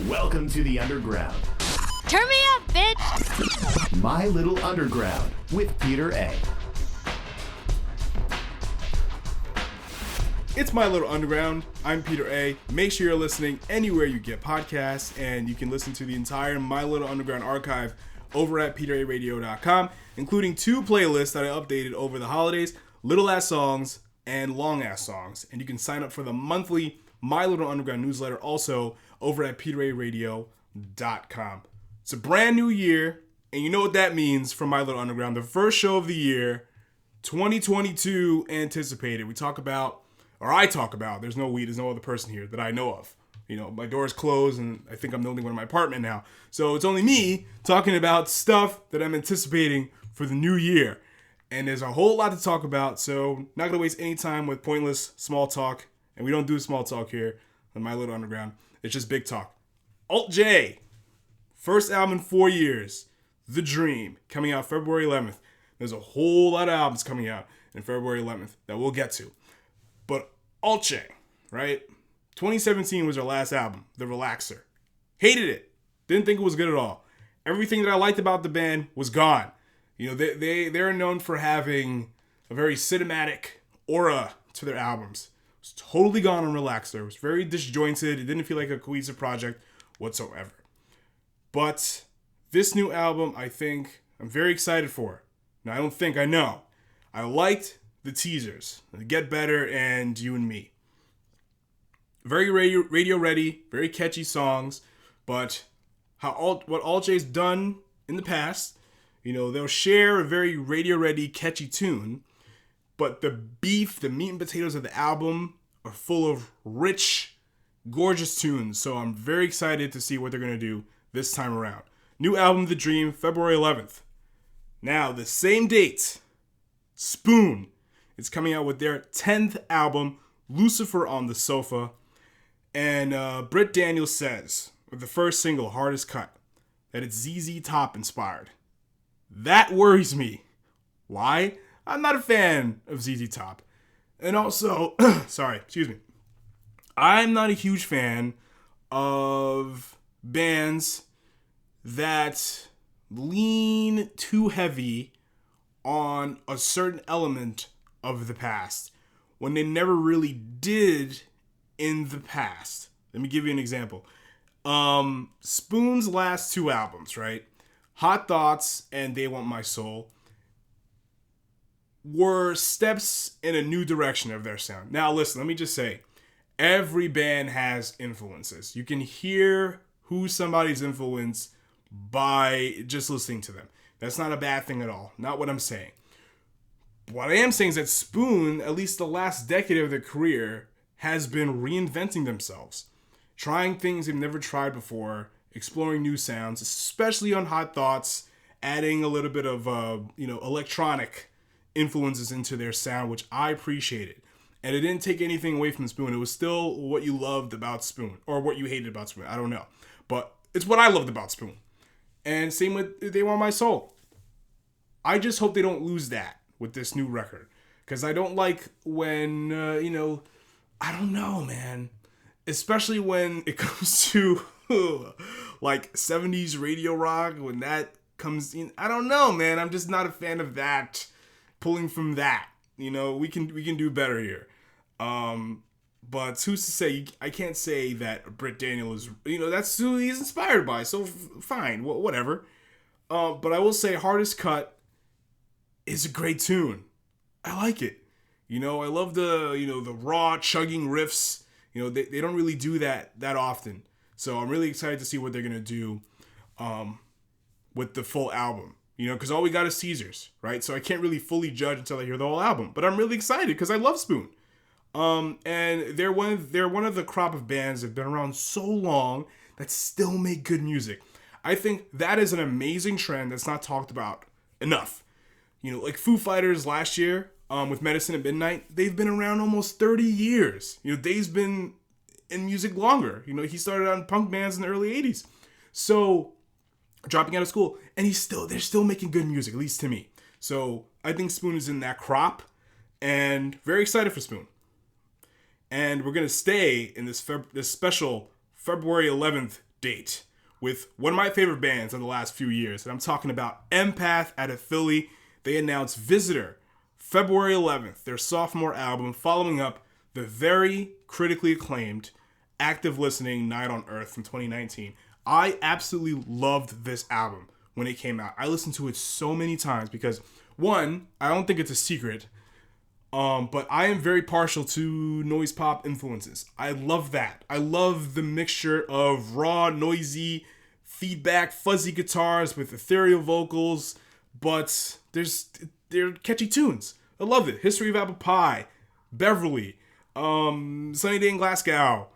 Welcome to the Underground. Turn me up, bitch! My Little Underground with Peter A. It's My Little Underground. I'm Peter A. Make sure you're listening anywhere you get podcasts, and you can listen to the entire My Little Underground archive over at peteraradio.com, including 2 playlists that I updated over the holidays, Little Ass Songs and Long Ass Songs. And you can sign up for the monthly My Little Underground newsletter also over at peteraradio.com. It's a brand new year, and you know what that means for My Little Underground. The first show of the year, 2022 anticipated. I talk about, there's no other person here that I know of. You know, my door's closed, and I think I'm the only one in my apartment now. So it's only me talking about stuff that I'm anticipating for the new year. And there's a whole lot to talk about, so not going to waste any time with pointless small talk. And we don't do small talk here on My Little Underground. It's just big talk. Alt J, first album in 4 years, The Dream, coming out February 11th. There's a whole lot of albums coming out in February 11th that we'll get to. But Alt J, right? 2017 was their last album, The Relaxer. Hated it. Didn't think it was good at all. Everything that I liked about the band was gone. You know, they're known for having a very cinematic aura to their albums. It was totally gone on Relaxer. It was very disjointed. It didn't feel like a cohesive project whatsoever. But this new album, I think, I'm very excited for. Now, I know. I liked the teasers, Get Better and You and Me. Very radio ready, very catchy songs, but what Alt J's done in the past, you know, they'll share a very radio ready, catchy tune, but the beef, the meat and potatoes of the album are full of rich, gorgeous tunes. So I'm very excited to see what they're going to do this time around. New album, The Dream, February 11th. Now, the same date, Spoon is coming out with their 10th album, Lucifer on the Sofa. And Britt Daniels says, with the first single, Hardest Cut, that it's ZZ Top inspired. That worries me. Why? I'm not a fan of ZZ Top. And also, I'm not a huge fan of bands that lean too heavy on a certain element of the past when they never really did in the past. Let me give you an example. Spoon's last 2 albums, right? Hot Thoughts and They Want My Soul were steps in a new direction of their sound. Now listen, let me just say, every band has influences. You can hear who's somebody's influence by just listening to them. That's not a bad thing at all. Not what I'm saying. What I am saying is that Spoon, at least the last decade of their career, has been reinventing themselves. Trying things they've never tried before, exploring new sounds, especially on Hot Thoughts, adding a little bit of electronic influences into their sound, which I appreciated. And it didn't take anything away from Spoon. It was still what you loved about Spoon, or what you hated about Spoon. I don't know. But it's what I loved about Spoon. And same with They Want My Soul. I just hope they don't lose that with this new record. Because I don't like when, I don't know, man. Especially when it comes to like 70s radio rock, when that comes in. I don't know, man. I'm just not a fan of that. Pulling from that. You know, we can do better here. But who's to say? I can't say that Britt Daniels is, that's who he's inspired by. So fine, whatever. But I will say Hardest Cut is a great tune. I like it. I love the raw chugging riffs. They don't really do that often. So I'm really excited to see what they're going to do with the full album. Because all we got is teasers, right? So I can't really fully judge until I hear the whole album. But I'm really excited because I love Spoon. And they're one of the crop of bands that have been around so long that still make good music. I think that is an amazing trend that's not talked about enough. Like Foo Fighters last year with Medicine at Midnight, they've been around almost 30 years. Dave's been in music longer. He started on punk bands in the early 80s. So dropping out of school, and they're still making good music, at least to me. So I think Spoon is in that crop, and very excited for Spoon. And we're gonna stay in this special February 11th date with one of my favorite bands in the last few years. And I'm talking about Empath out of Philly. They announced Visitor, February 11th, their sophomore album, following up the very critically acclaimed Active Listening Night on Earth from 2019. I absolutely loved this album when it came out. I listened to it so many times because, one, I don't think it's a secret, but I am very partial to noise pop influences. I love that. I love the mixture of raw, noisy, feedback, fuzzy guitars with ethereal vocals, but they're catchy tunes. I love it. History of Apple Pie, Beverly, Sunny Day in Glasgow,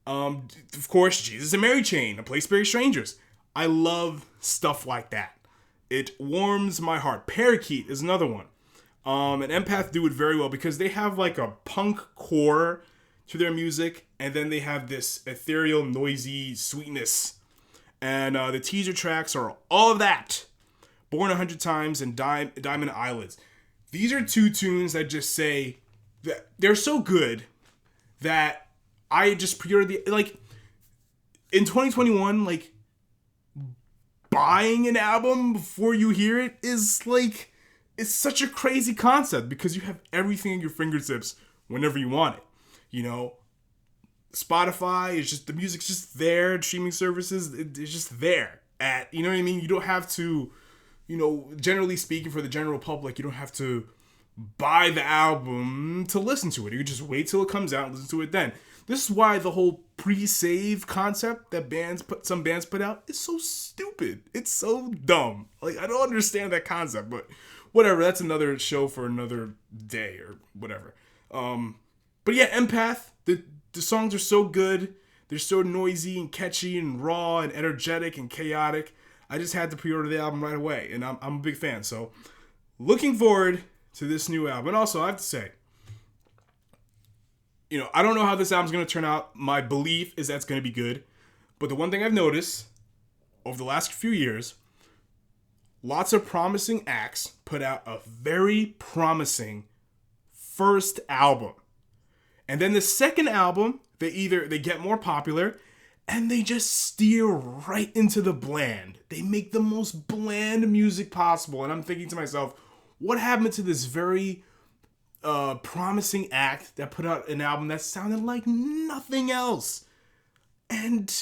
of course, Jesus and Mary Chain, A Place to Bury Strangers. I love stuff like that. It warms my heart. Parakeet is another one. And Empath do it very well because they have like a punk core to their music, and then they have this ethereal, noisy sweetness. And the teaser tracks are all of that. Born 100 Times and Diamond Eyelids. These are two tunes that just say that they're so good that I just pre-ordered in 2021, like, buying an album before you hear it is like, it's such a crazy concept because you have everything at your fingertips whenever you want it. You know, Spotify is just, the music's just there, streaming services, it's just there at, you know what I mean? You don't have to, you know, generally speaking, for the general public, you don't have to buy the album to listen to it. You just wait till it comes out and listen to it then. This is why the whole pre-save concept that some bands put out is so stupid. It's so dumb. Like, I don't understand that concept, but whatever. That's another show for another day or whatever. But yeah, Empath, the songs are so good. They're so noisy and catchy and raw and energetic and chaotic. I just had to pre-order the album right away, and I'm a big fan. So, looking forward to this new album. And also, I have to say, you know, I don't know how this album's going to turn out. My belief is that it's going to be good. But the one thing I've noticed over the last few years, lots of promising acts put out a very promising first album. And then the second album, they get more popular and they just steer right into the bland. They make the most bland music possible. And I'm thinking to myself, what happened to this very promising act that put out an album that sounded like nothing else? And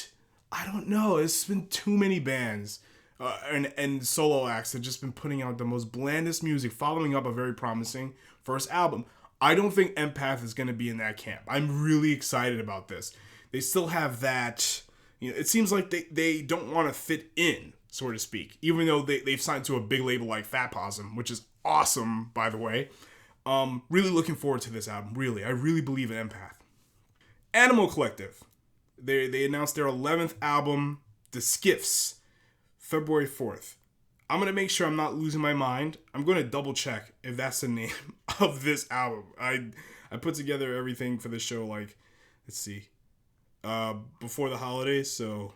I don't know, it's been too many bands and solo acts that just been putting out the most blandest music, following up a very promising first album. I don't think Empath is going to be in that camp. I'm really excited about this. They still have that, you know, it seems like they don't want to fit in, so to speak, even though they've signed to a big label like Fat Possum, which is awesome, by the way. Really looking forward to this album. Really, I really believe in Empath. Animal Collective. They announced their 11th album, The Skiffs, February 4th. I'm going to make sure I'm not losing my mind. I'm going to double check if that's the name of this album. I put together everything for the show, like, let's see, before the holidays, so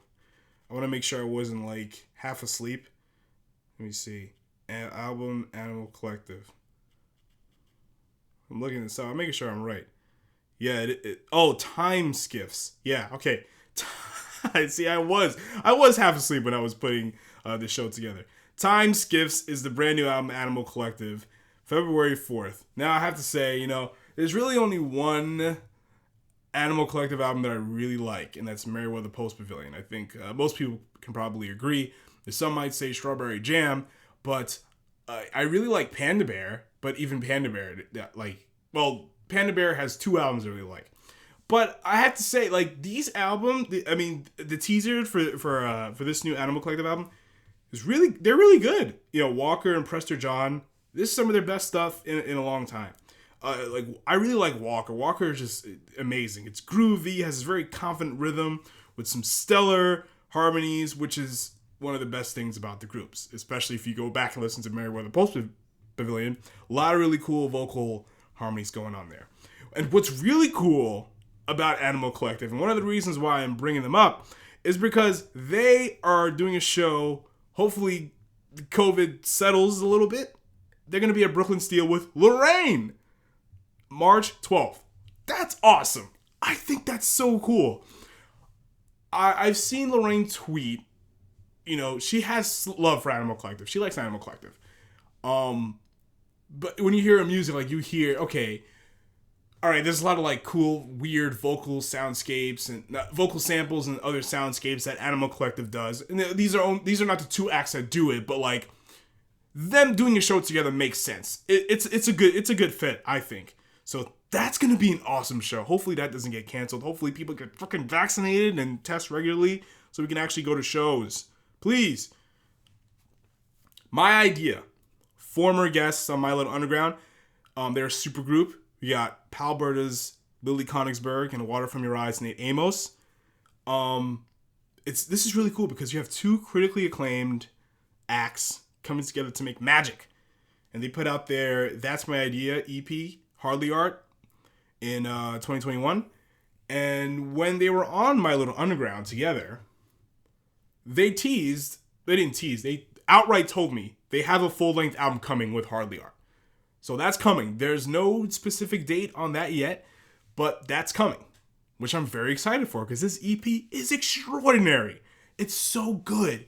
I want to make sure I wasn't, like, half asleep. Let me see. Album, Animal Collective. I'm looking this up. I'm making sure I'm right. Yeah, Time Skiffs. Yeah, okay. See, I was half asleep when I was putting the show together. Time Skiffs is the brand new album, Animal Collective, February 4th. Now, I have to say, you know, there's really only one Animal Collective album that I really like, and that's Merriweather Post Pavilion. I think most people can probably agree. Some might say Strawberry Jam, but I really like Panda Bear, but even Panda Bear, Panda Bear has two albums I really like. But I have to say, like, these albums, the teaser for this new Animal Collective album, they're really good. You know, Walker and Prester John, this is some of their best stuff in a long time. I really like Walker. Walker is just amazing. It's groovy, has this very confident rhythm with some stellar harmonies, which is one of the best things about the groups, especially if you go back and listen to Merriweather Post Pavilion. A lot of really cool vocal harmonies going on there. And what's really cool about Animal Collective, and one of the reasons why I'm bringing them up, is because they are doing a show. Hopefully COVID settles a little bit. They're going to be at Brooklyn Steel with Lorraine, March 12th. That's awesome. I think that's so cool. I've seen Lorraine tweet, she has love for Animal Collective. She likes Animal Collective. But when you hear her music, like, you hear, okay, all right, there's a lot of like cool, weird vocal soundscapes and vocal samples and other soundscapes that Animal Collective does. And these are not the two acts that do it, but like them doing a show together makes sense. It's a good fit, I think. So that's gonna be an awesome show. Hopefully that doesn't get canceled. Hopefully people get fucking vaccinated and test regularly so we can actually go to shows. Please. My idea. Former guests on My Little Underground. They're a super group. We got Palberta's Lily Konigsberg and Water From Your Eyes, Nate Amos. This is really cool because you have two critically acclaimed acts coming together to make magic. And they put out their That's My Idea EP, Hardly Art, in 2021. And when they were on My Little Underground together, they outright told me they have a full-length album coming with Hardly Art. So that's coming. There's no specific date on that yet, but that's coming, which I'm very excited for because this EP is extraordinary. It's so good.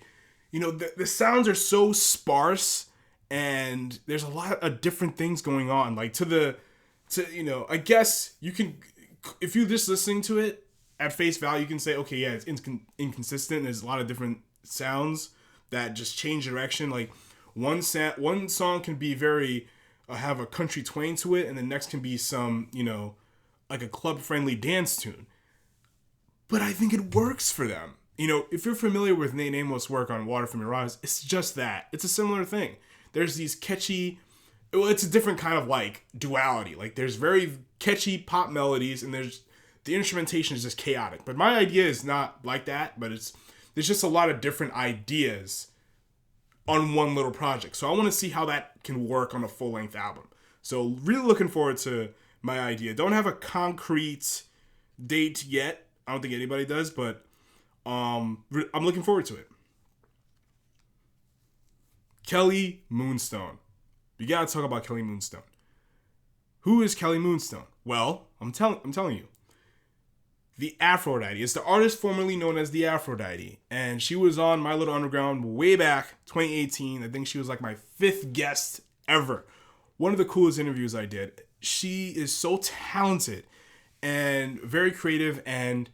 The sounds are so sparse and there's a lot of different things going on. Like I guess you can, if you're just listening to it at face value, you can say, okay, yeah, it's inconsistent. There's a lot of different sounds that just change direction. Like one song can be very, have a country twang to it, and the next can be some, like a club-friendly dance tune. But I think it works for them. If you're familiar with Nate Amos' work on Water From Your Eyes, it's just that. It's a similar thing. There's these catchy, it's a different kind of like duality. Like there's very catchy pop melodies, and the instrumentation is just chaotic. But my idea is not like that, but there's just a lot of different ideas on one little project. So I want to see how that can work on a full-length album. So really looking forward to My Idea. Don't have a concrete date yet. I don't think anybody does, but I'm looking forward to it. Kelly Moonstone. You gotta talk about Kelly Moonstone. Who is Kelly Moonstone? Well, I'm telling you. The Aphrodite. It's the artist formerly known as the Aphrodite. And she was on My Little Underground way back, 2018. I think she was like my 5th guest ever. One of the coolest interviews I did. She is so talented and very creative. And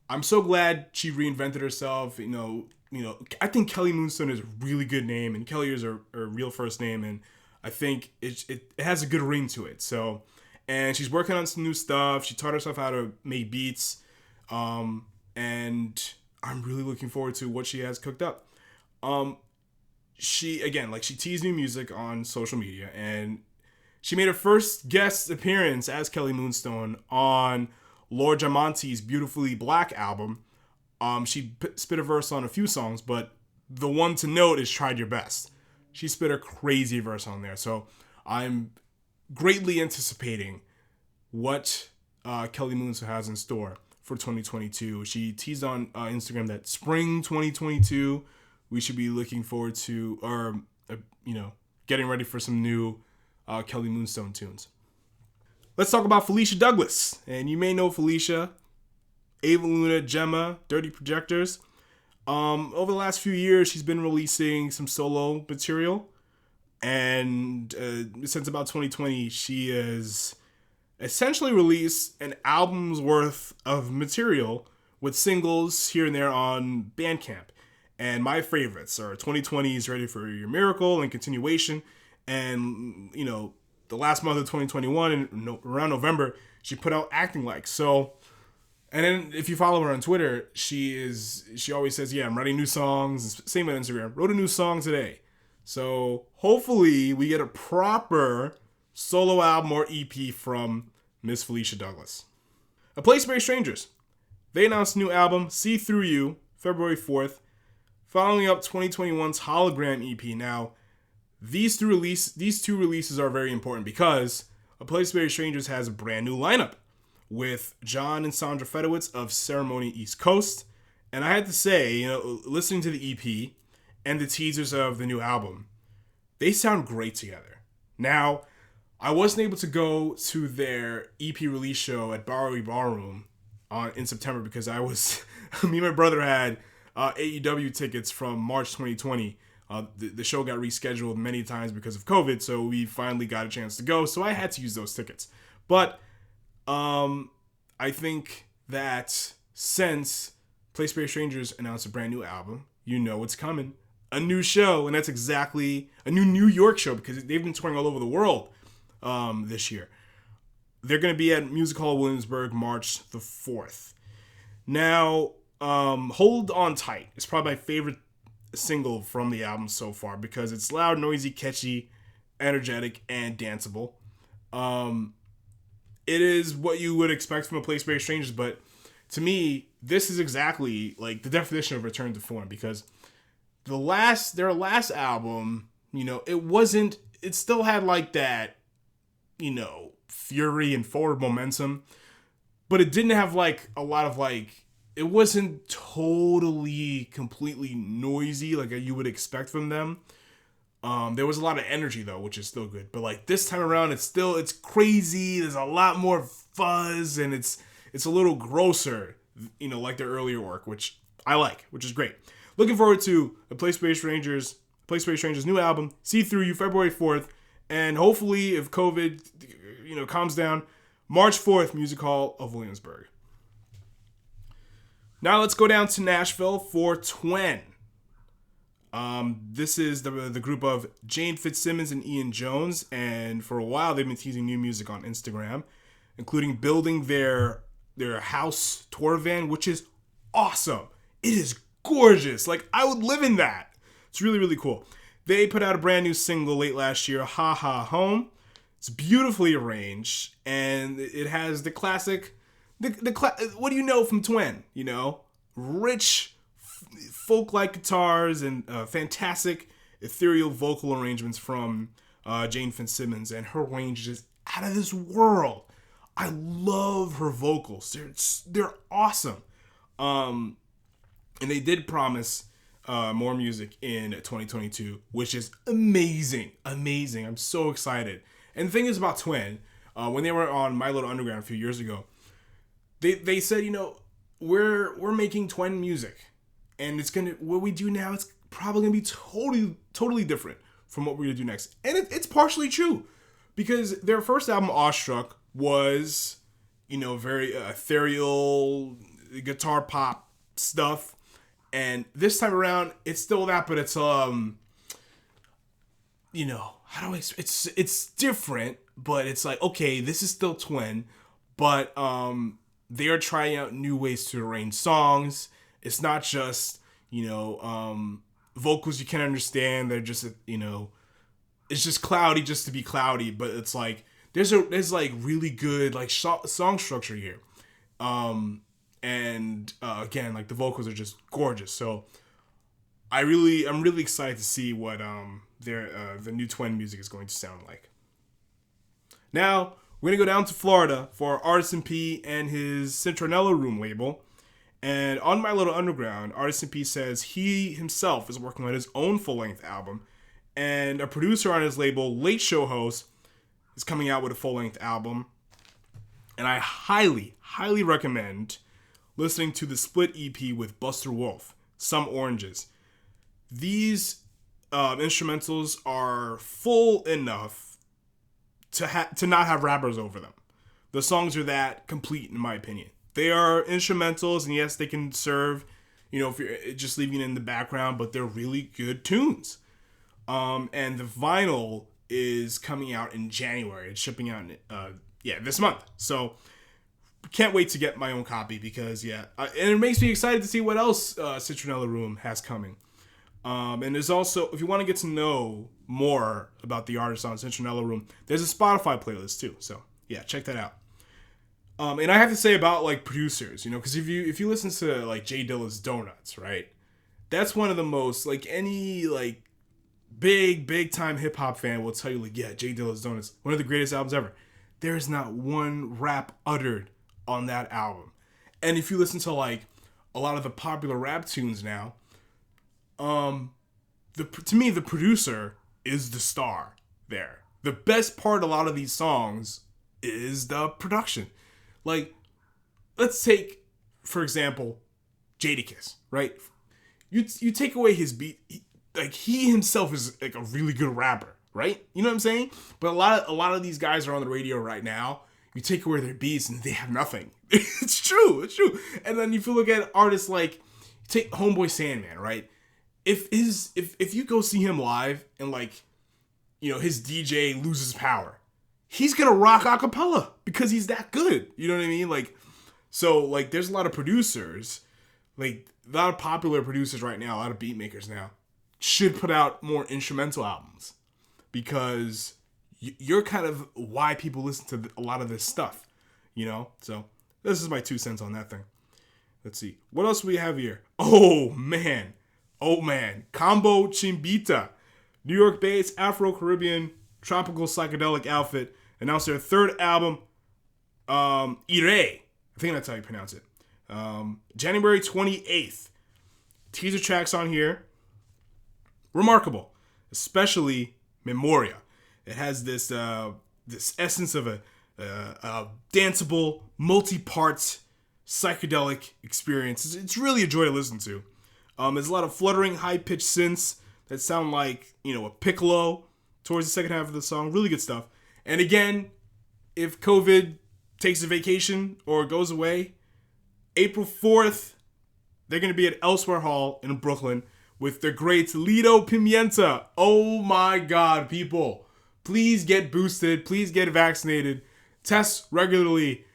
I'm so glad she reinvented herself. I think Kelly Moonstone is a really good name. And Kelly is her real first name. And I think it has a good ring to it. So, and she's working on some new stuff. She taught herself how to make beats. And I'm really looking forward to what she has cooked up. She teased new music on social media, and she made her first guest appearance as Kelly Moonstone on Lord Jamonti's Beautifully Black album. She spit a verse on a few songs, but the one to note is Tried Your Best. She spit a crazy verse on there, so I'm greatly anticipating what Kelly Moonstone has in store for 2022. She teased on Instagram that spring 2022 we should be looking forward to, or getting ready for some new Kelly Moonstone tunes. Let's talk about Felicia Douglas. And you may know Felicia, Ava Luna, Gemma, Dirty Projectors. Over the last few years, she's been releasing some solo material. And since about 2020, she has essentially released an album's worth of material with singles here and there on Bandcamp. And my favorites are 2020's Ready for Your Miracle and Continuation. And, the last month of 2021, and around November, she put out Acting Like. So, and then if you follow her on Twitter, she always says, yeah, I'm writing new songs. Same on Instagram. Wrote a new song today. So hopefully we get a proper solo album or EP from Miss Felicia Douglas. A Place to Bury Strangers. They announced a new album, See Through You, February 4th, following up 2021's Hologram EP. Now, these two releases are very important because A Place to Bury Strangers has a brand new lineup with John and Sandra Fedowitz of Ceremony East Coast. And I had to say, listening to the EP and the teasers of the new album, they sound great together. Now, I wasn't able to go to their EP release show at Bowery Ballroom in September because I was Me and my brother had AEW tickets from March 2020. The show got rescheduled many times because of COVID, so we finally got a chance to go. So I had to use those tickets. But I think that since Place Space Strangers announced a brand new album, you know it's coming. A new show, and that's exactly a new York show because they've been touring all over the world this year. They're going to be at Music Hall Williamsburg March the 4th. Now, Hold On Tight is probably my favorite single from the album so far because it's loud, noisy, catchy, energetic, and danceable. It is what you would expect from a Place Space Strangers, but to me, this is exactly like the definition of return to form because their last album, it still had like that, fury and forward momentum, but it didn't have like a lot of like, it wasn't totally completely noisy like you would expect from them. There was a lot of energy though, which is still good, but like this time around it's crazy. There's a lot more fuzz and it's a little grosser, like their earlier work, which I like, which is great. Looking forward to the Place Space Strangers new album, See Through You, February 4th, and hopefully if COVID, calms down, March 4th, Music Hall of Williamsburg. Now let's go down to Nashville for Twen. This is the group of Jane Fitzsimmons and Ian Jones, and for a while they've been teasing new music on Instagram, including building their house tour van, which is awesome. It is gorgeous. Like, I would live in that. It's really, really cool. They put out a brand new single late last year, Ha Ha Home. It's beautifully arranged, and it has the classic, what do you know from Twen? Rich folk-like guitars and fantastic ethereal vocal arrangements from Jane Fitzsimmons, and her range is out of this world. I love her vocals. They're awesome. And they did promise more music in 2022, which is amazing. Amazing. I'm so excited. And the thing is about Twen, when they were on My Little Underground a few years ago, they said, we're making Twen music. And what we do now, it's probably going to be totally different from what we're going to do next. And it's partially true. Because their first album, Awestruck, was, very ethereal guitar pop stuff. And this time around, it's still that, but it's it's different, but it's like, okay, this is still Twen, but they are trying out new ways to arrange songs. It's not just, vocals you can't understand. They're just, it's just cloudy just to be cloudy, but it's like there's like really good like song structure here. And again, like the vocals are just gorgeous. So I'm really excited to see what the new Twen music is going to sound like. Now we're gonna go down to Florida for Artisan P and his Citronella Room label. And on My Little Underground, Artisan P says he himself is working on his own full-length album, and a producer on his label, Late Show Host, is coming out with a full-length album. And I highly, highly recommend listening to the split EP with Buster Wolf, Some Oranges. These instrumentals are full enough to not have rappers over them. The songs are that complete, in my opinion. They are instrumentals, and yes, they can serve, if you're just leaving it in the background, but they're really good tunes. And the vinyl is coming out in January. It's shipping out this month. So can't wait to get my own copy because, and it makes me excited to see what else Citronella Room has coming. And there's also, if you want to get to know more about the artist on Citronella Room, there's a Spotify playlist too. So yeah, check that out. And I have to say about like producers, because if you listen to like Jay Dilla's Donuts, right? That's one of the most, like, any like big time hip hop fan will tell you, like, yeah, Jay Dilla's Donuts, one of the greatest albums ever. There is not one rap uttered on that album. And if you listen to like a lot of the popular rap tunes now, to me the producer is the star there. The best part of a lot of these songs is the production. Like, let's take, for example, Jadakiss, right? You take away his beat, he himself is like a really good rapper, right? You know what I'm saying? But a lot of these guys are on the radio right now. You take away their beats and they have nothing. It's true. And then if you look at artists like, take Homeboy Sandman, right? If you go see him live and like, you know, his DJ loses power, he's gonna rock acapella because he's that good. You know what I mean? Like, so like, there's a lot of producers, like a lot of popular producers right now, a lot of beat makers now, should put out more instrumental albums because you're kind of why people listen to a lot of this stuff, you know? So this is my 2 cents on that thing. Let's see. What else do we have here? Oh, man. Combo Chimbita. New York-based Afro-Caribbean tropical psychedelic outfit announced their 3rd album, Ire. I think that's how you pronounce it. January 28th. Teaser tracks on here. Remarkable. Especially Memoria. It has this essence of a danceable, multi-part psychedelic experience. It's really a joy to listen to. There's a lot of fluttering, high-pitched synths that sound like, you know, a piccolo towards the second half of the song. Really good stuff. And again, if COVID takes a vacation or goes away, April 4th, they're going to be at Elsewhere Hall in Brooklyn with their great Lido Pimienta. Oh my God, people. Please get boosted. Please get vaccinated. Test regularly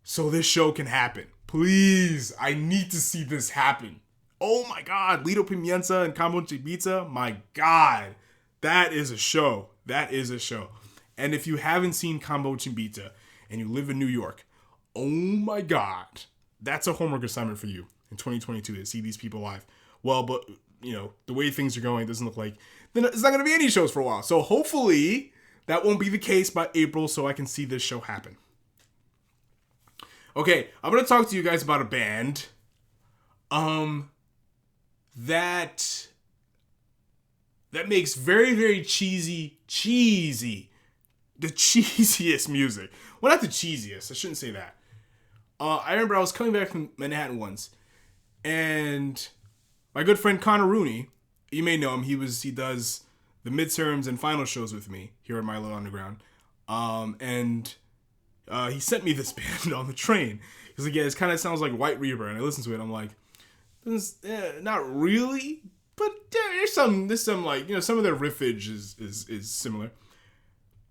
so this show can happen. Please. I need to see this happen. Oh my God. Lido Pimienta and Combo Chimbita. My God. That is a show. And if you haven't seen Combo Chimbita and you live in New York, oh my God. That's a homework assignment for you in 2022 to see these people live. Well, but, you know, the way things are going, it doesn't look like there's not going to be any shows for a while. So hopefully that won't be the case by April so I can see this show happen. Okay, I'm going to talk to you guys about a band that makes very, very cheesy, the cheesiest music. Well, not the cheesiest. I shouldn't say that. I remember I was coming back from Manhattan once, and my good friend Connor Rooney, you may know him. He does the midterms and final shows with me here at My Little Underground. And he sent me this band on the train. He's like, yeah, it kind of sounds like White Reaper. And I listened to it. I'm like, not really, but there's some like, you know, some of their riffage is similar.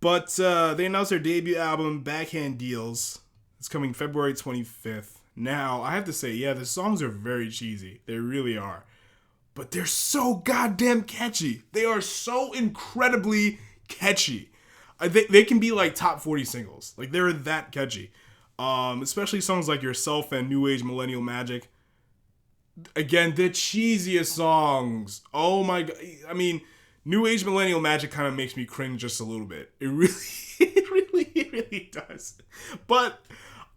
But they announced their debut album, Backhand Deals. It's coming February 25th. Now, I have to say, yeah, the songs are very cheesy. They really are. But they're so goddamn catchy. They are so incredibly catchy. They can be like top 40 singles. Like, they're that catchy. Especially songs like Yourself and New Age Millennial Magic. Again, the cheesiest songs. Oh my God. I mean, New Age Millennial Magic kind of makes me cringe just a little bit. It really does. But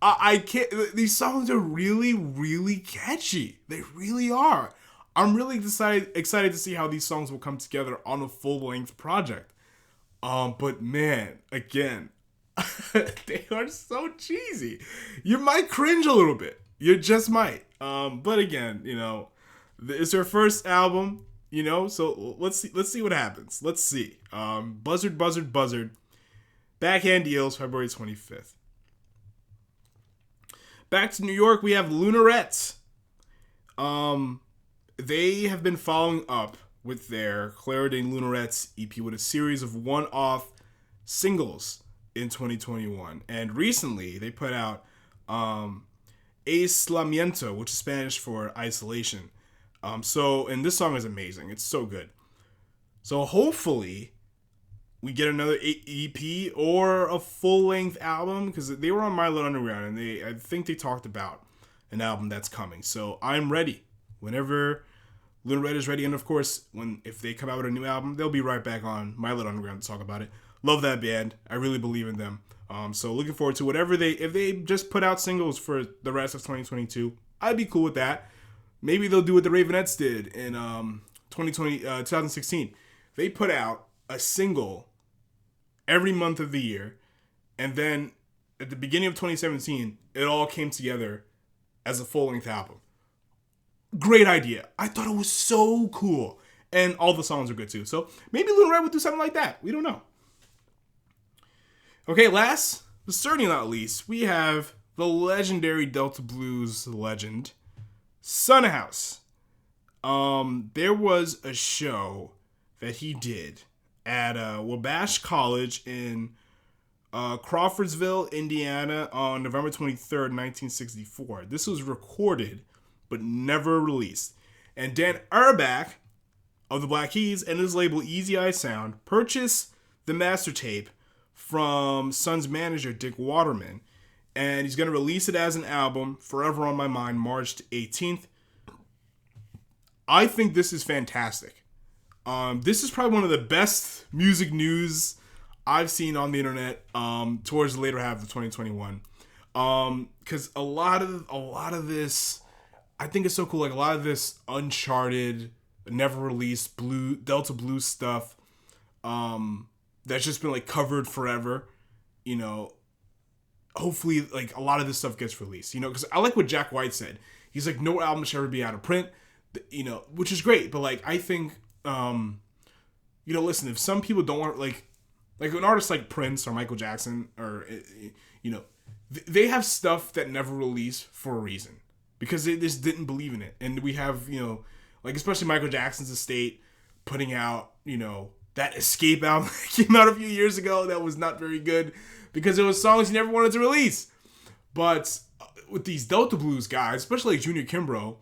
I can't. These songs are really, really catchy. They really are. I'm really excited to see how these songs will come together on a full-length project. But man, again, they are so cheesy. You might cringe a little bit. You just might. But again, you know, it's their first album, you know, so let's see what happens. Let's see. Buzzard. Backhand Deals, February 25th. Back to New York, we have Lunarettes. They have been following up with their Clara de Lunarettes EP with a series of one-off singles in 2021. And recently, they put out Aislamiento, which is Spanish for isolation. And this song is amazing. It's so good. So hopefully we get another EP or a full-length album, because they were on My Little Underground, and I think they talked about an album that's coming. So I'm ready. Whenever Lunared is ready, and of course, if they come out with a new album, they'll be right back on My Little Underground to talk about it. Love that band. I really believe in them. So looking forward to whatever if they just put out singles for the rest of 2022, I'd be cool with that. Maybe they'll do what the Ravenettes did in 2016. They put out a single every month of the year, and then at the beginning of 2017, it all came together as a full-length album. great idea. I thought it was so cool. And all the songs are good too. So maybe Lil Red would do something like that. We don't know. Okay, last but certainly not least, we have the legendary Delta Blues legend, Son House. There was a show that he did at Wabash College in Crawfordsville, Indiana on November 23rd, 1964. This was recorded but never released. And Dan Auerbach of the Black Keys and his label Easy Eye Sound purchased the master tape from Son's manager Dick Waterman, and he's going to release it as an album, Forever on My Mind, March 18th. I think this is fantastic. This is probably one of the best music news I've seen on the internet towards the later half of 2021. Because a lot of this, I think it's so cool. Like a lot of this uncharted, never released Delta Blues stuff that's just been like covered forever. You know, hopefully like a lot of this stuff gets released. You know, because I like what Jack White said. He's like, no album should ever be out of print. You know, which is great. But like, I think, you know, listen, if some people don't want like an artist like Prince or Michael Jackson or, you know, they have stuff that never released for a reason because they just didn't believe in it. And we have, you know, like especially Michael Jackson's estate putting out, you know, that Escape album that came out a few years ago that was not very good because it was songs he never wanted to release. But with these Delta Blues guys, especially like Junior Kimbrough,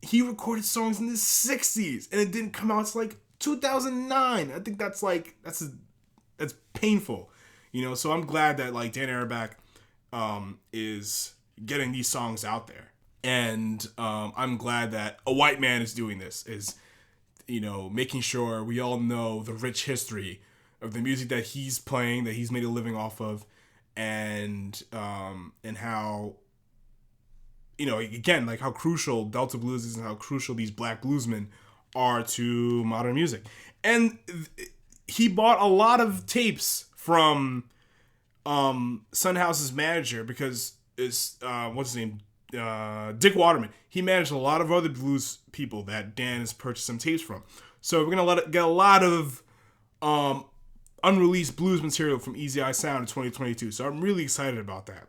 he recorded songs in the 60s and it didn't come out until like 2009. I think that's painful, you know. So I'm glad that like Dan Auerbach is getting these songs out there, and I'm glad that a white man is doing this, is, you know, making sure we all know the rich history of the music that he's playing, that he's made a living off of, and how, you know, again, like how crucial Delta Blues is and how crucial these black bluesmen are to modern music. And he bought a lot of tapes from Son House's manager because it's, what's his name? Dick Waterman. He managed a lot of other blues people that Dan has purchased some tapes from. So we're going to get a lot of unreleased blues material from Easy Eye Sound in 2022. So I'm really excited about that.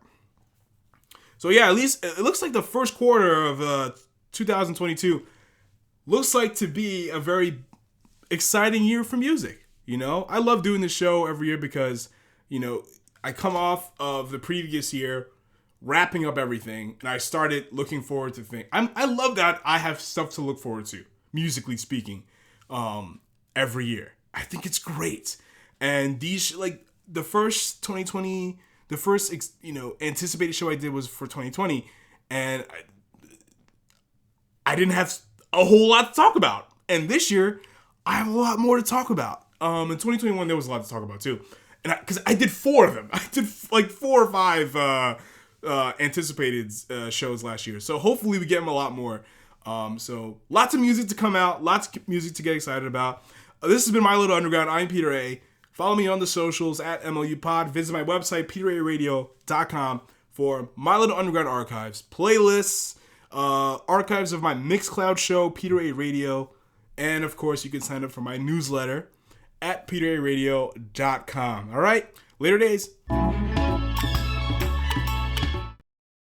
So yeah, at least it looks like the first quarter of 2022 looks like to be a very exciting year for music. You know, I love doing this show every year because, you know, I come off of the previous year wrapping up everything and I started looking forward to things. I love that I have stuff to look forward to, musically speaking, every year. I think it's great. And these, like, the first 2020... the first, you know, anticipated show I did was for 2020, and I didn't have a whole lot to talk about. And this year, I have a lot more to talk about. In 2021, there was a lot to talk about too, and because I did 4 of them, I did like 4 or 5 anticipated shows last year. So hopefully we get them a lot more. So lots of music to come out, lots of music to get excited about. This has been My Little Underground. I'm Peter A. Follow me on the socials at MLUpod. Visit my website, peteraradio.com, for My Little Underground archives, playlists, archives of my Mixcloud show, Peter A Radio, and of course, you can sign up for my newsletter at peteraradio.com. All right, later days.